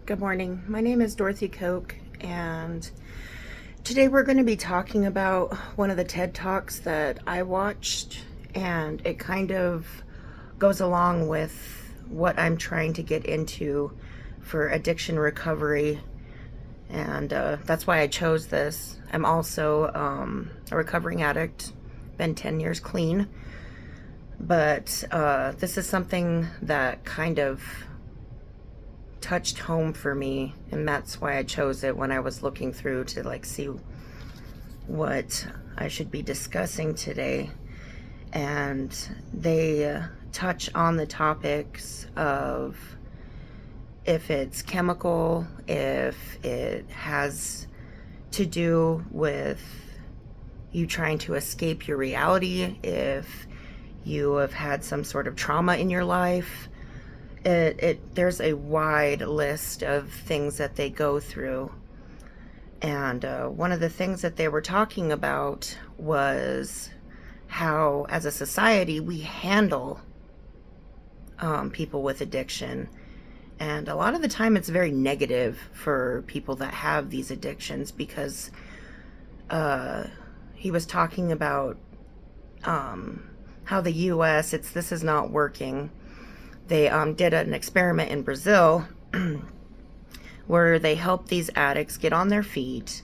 Good morning. My name is Dorothy Koch, and today we're going to be talking about one of the TED Talks that I watched, and it kind of goes along with what I'm trying to get into for addiction recovery, and that's why I chose this. I'm also a recovering addict, been 10 years clean, but this is something that kind of touched home for me, and that's why I chose it when I was looking through to see what I should be discussing today. And they touch on the topics of if it's chemical, if it has to do with you trying to escape your reality, if you have had some sort of trauma in your life. There's a wide list of things that they go through, and one of the things that they were talking about was how, as a society, we handle people with addiction, and a lot of the time it's very negative for people that have these addictions because he was talking about how the U.S. This is not working. They did an experiment in Brazil where they helped these addicts get on their feet.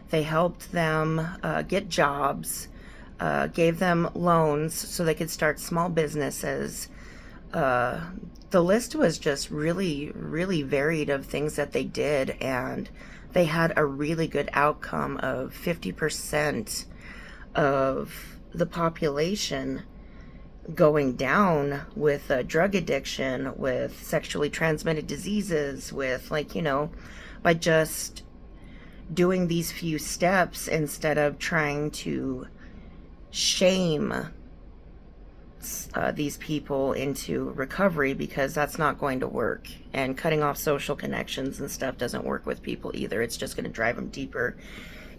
They helped them get jobs, gave them loans so they could start small businesses. The list was just really, really varied of things that they did, and they had a really good outcome of 50% of the population going down with drug addiction, with sexually transmitted diseases, with by just doing these few steps instead of trying to shame these people into recovery, because that's not going to work. And cutting off social connections and stuff doesn't work with people either. It's just going to drive them deeper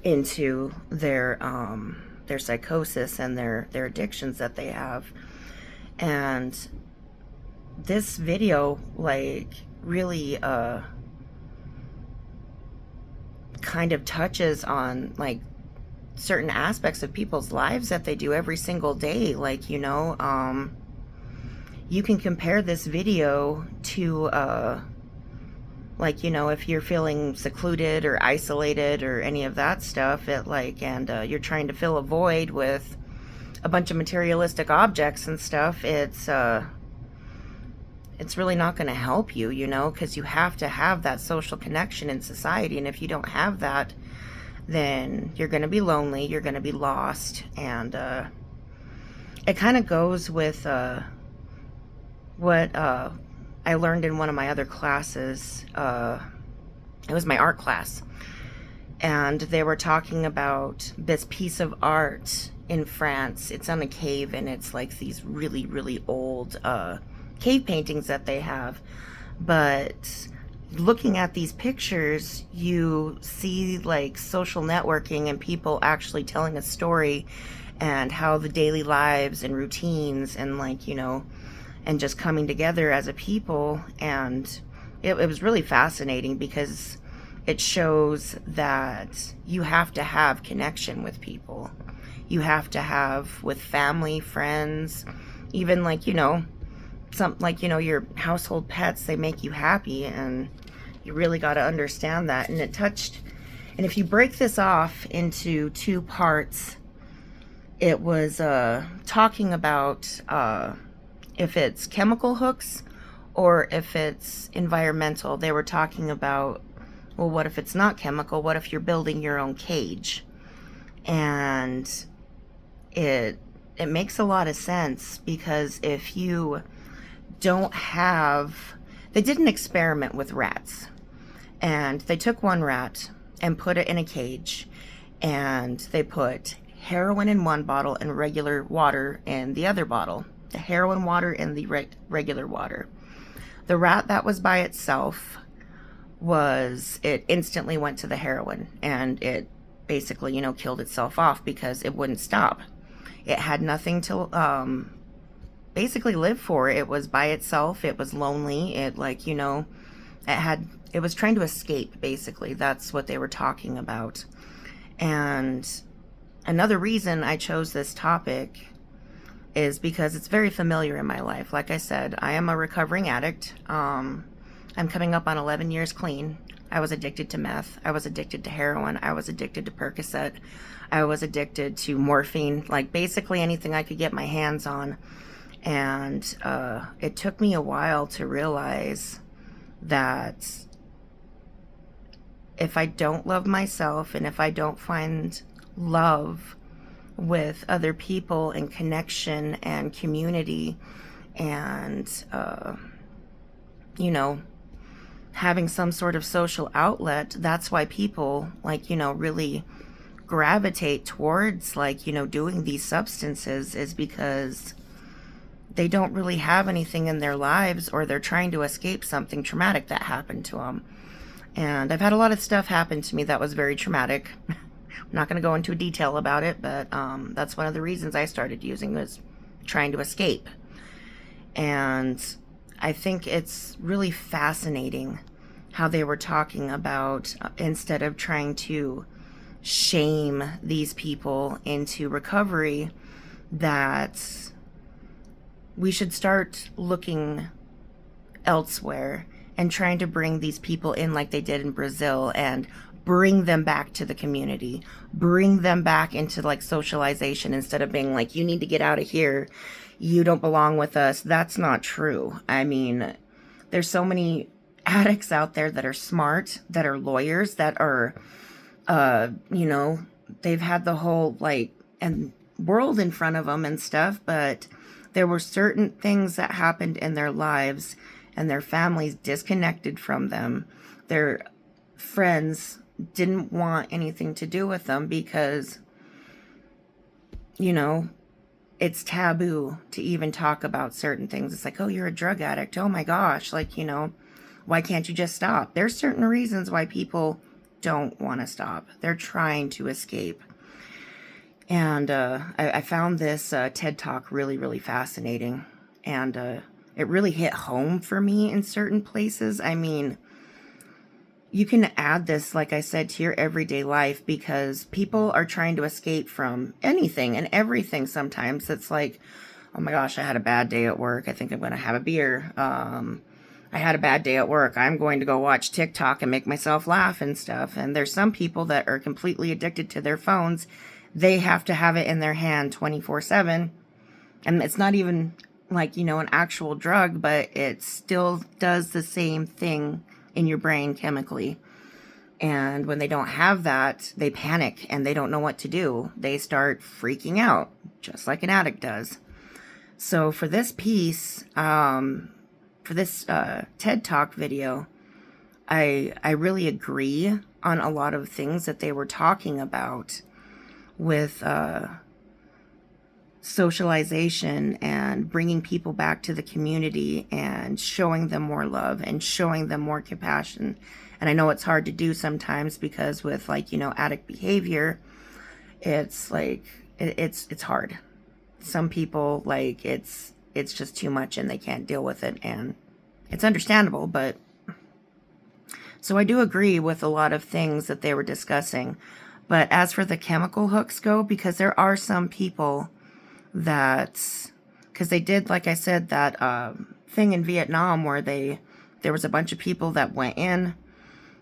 into their psychosis and their addictions that they have. And this video really kind of touches on certain aspects of people's lives that they do every single day. You can compare this video to if you're feeling secluded or isolated or any of that stuff, and you're trying to fill a void with a bunch of materialistic objects and stuff. It's really not going to help you, because you have to have that social connection in society, and if you don't have that, then you're going to be lonely, you're going to be lost. And it kind of goes with what I learned in one of my other classes. It was my art class, and they were talking about this piece of art in France. It's on a cave, and it's these really, really old cave paintings that they have. But looking at these pictures, you see social networking and people actually telling a story, and how the daily lives and routines and and just coming together as a people. And it was really fascinating because it shows that you have to have connection with people. You have to have with family, friends, even your household pets. They make you happy, and you really got to understand that. And and if you break this off into two parts, it was talking about if it's chemical hooks or if it's environmental. They were talking about, well, what if it's not chemical? What if you're building your own cage? And it makes a lot of sense, because if you don't have... They did an experiment with rats, and they took one rat and put it in a cage, and they put heroin in one bottle and regular water in the other bottle. The heroin water in the regular water. The rat that was by itself, it instantly went to the heroin, and it basically killed itself off because it wouldn't stop. It had nothing to basically live for. It was by itself. It was lonely. It it was trying to escape, basically. That's what they were talking about. And another reason I chose this topic is because it's very familiar in my life. Like I said, I am a recovering addict. I'm coming up on 11 years clean. I was addicted to meth. I was addicted to heroin. I was addicted to Percocet. I was addicted to morphine, like basically anything I could get my hands on. And it took me a while to realize that if I don't love myself and if I don't find love with other people and connection and community and, having some sort of social outlet, that's why people, really gravitate towards, doing these substances, is because they don't really have anything in their lives, or they're trying to escape something traumatic that happened to them. And I've had a lot of stuff happen to me that was very traumatic. I'm not going to go into detail about it, but that's one of the reasons I started using, was trying to escape. And I think it's really fascinating how they were talking about, instead of trying to shame these people into recovery, that we should start looking elsewhere and trying to bring these people in like they did in Brazil, and bring them back to the community, bring them back into socialization, instead of being like, you need to get out of here, you don't belong with us. That's not true. I mean, there's so many addicts out there that are smart, that are lawyers, that are, they've had the whole and world in front of them and stuff, but there were certain things that happened in their lives, and their families disconnected from them. Their friends didn't want anything to do with them because, it's taboo to even talk about certain things. It's like, oh, you're a drug addict. Oh my gosh. Why can't you just stop? There's certain reasons why people don't want to stop. They're trying to escape. And I found this TED Talk really, really fascinating. And it really hit home for me in certain places. I mean, you can add this, like I said, to your everyday life, because people are trying to escape from anything and everything sometimes. It's like, oh my gosh, I had a bad day at work. I think I'm going to have a beer. I had a bad day at work. I'm going to go watch TikTok and make myself laugh and stuff. And there's some people that are completely addicted to their phones. They have to have it in their hand 24/7. And it's not even an actual drug, but it still does the same thing in your brain chemically. And when they don't have that, they panic and they don't know what to do. They start freaking out, just like an addict does. So for this piece, for this TED Talk video, I really agree on a lot of things that they were talking about with socialization and bringing people back to the community and showing them more love and showing them more compassion. And I know it's hard to do sometimes, because with addict behavior, it's it's hard. Some people, it's just too much and they can't deal with it, and it's understandable. But so I do agree with a lot of things that they were discussing. But as for the chemical hooks go, because there are some people that, because they did, like I said, that thing in Vietnam where there was a bunch of people that went in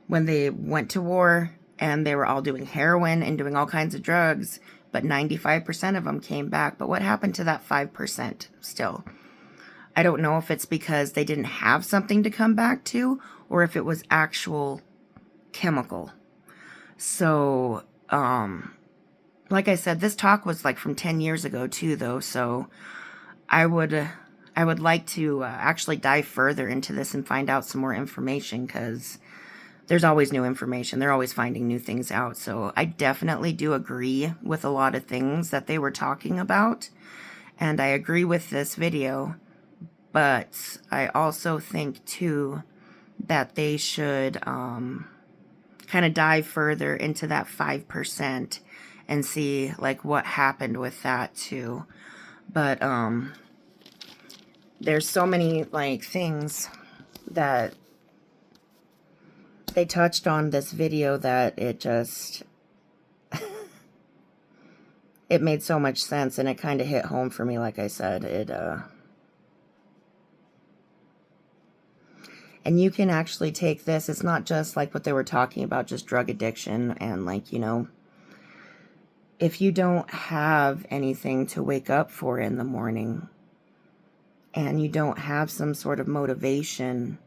when they went to war, and they were all doing heroin and doing all kinds of drugs, but 95% of them came back. But what happened to that 5% still? I don't know if it's because they didn't have something to come back to, or if it was actual chemical. So, like I said, this talk was from 10 years ago too, though. So I would like to actually dive further into this and find out some more information, because there's always new information. They're always finding new things out. So I definitely do agree with a lot of things that they were talking about. And I agree with this video. But I also think too that they should kind of dive further into that 5% and see what happened with that too. But there's so many things that they touched on this video that it just, it made so much sense, and it kind of hit home for me. Like I said, and you can actually take this. It's not just like what they were talking about, just drug addiction. And like, you know, if you don't have anything to wake up for in the morning, and you don't have some sort of motivation,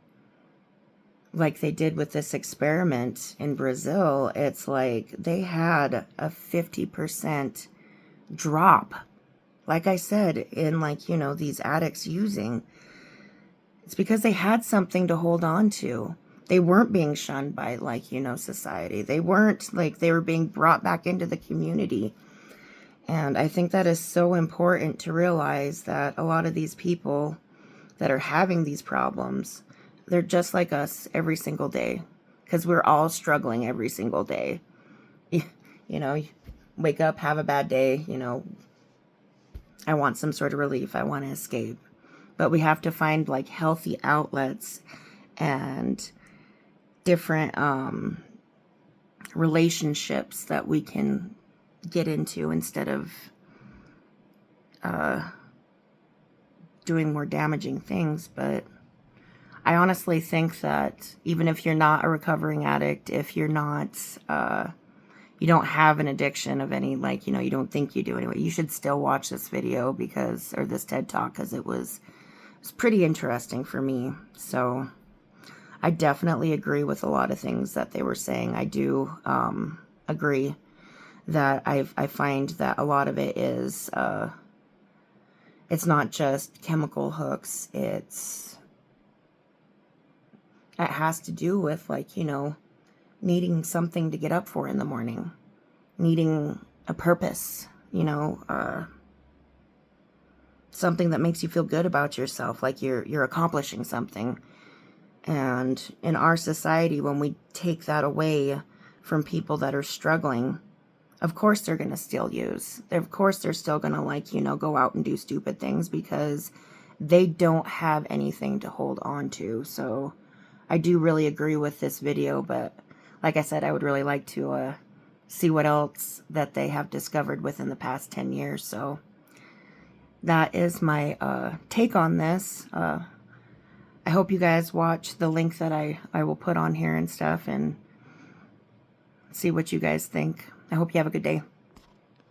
like they did with this experiment in Brazil, it's like they had a 50% drop. Like I said, in like, you know, these addicts using. It's because they had something to hold on to. They weren't being shunned by, like, you know, society. They weren't, like, they were being brought back into the community. And I think that is so important to realize that a lot of these people that are having these problems, they're just like us every single day, because we're all struggling every single day. You know, wake up, have a bad day, you know, I want some sort of relief, I want to escape. But we have to find like healthy outlets and different relationships that we can get into instead of doing more damaging things. But I honestly think that even if you're not a recovering addict, if you're not, you don't have an addiction of any, like, you know, you don't think you do anyway, you should still watch this video because, or this TED Talk, because it was pretty interesting for me. So I definitely agree with a lot of things that they were saying. I do agree that I find that a lot of it is, it's not just chemical hooks. It has to do with, like, you know, needing something to get up for in the morning, needing a purpose, you know, something that makes you feel good about yourself, like you're accomplishing something. And in our society, when we take that away from people that are struggling, of course they're going to still use. Of course they're still going to, like, you know, go out and do stupid things because they don't have anything to hold on to. So I do really agree with this video, but like I said, I would really like to see what else that they have discovered within the past 10 years. So that is my take on this. I hope you guys watch the link that I will put on here and stuff, and see what you guys think. I hope you have a good day.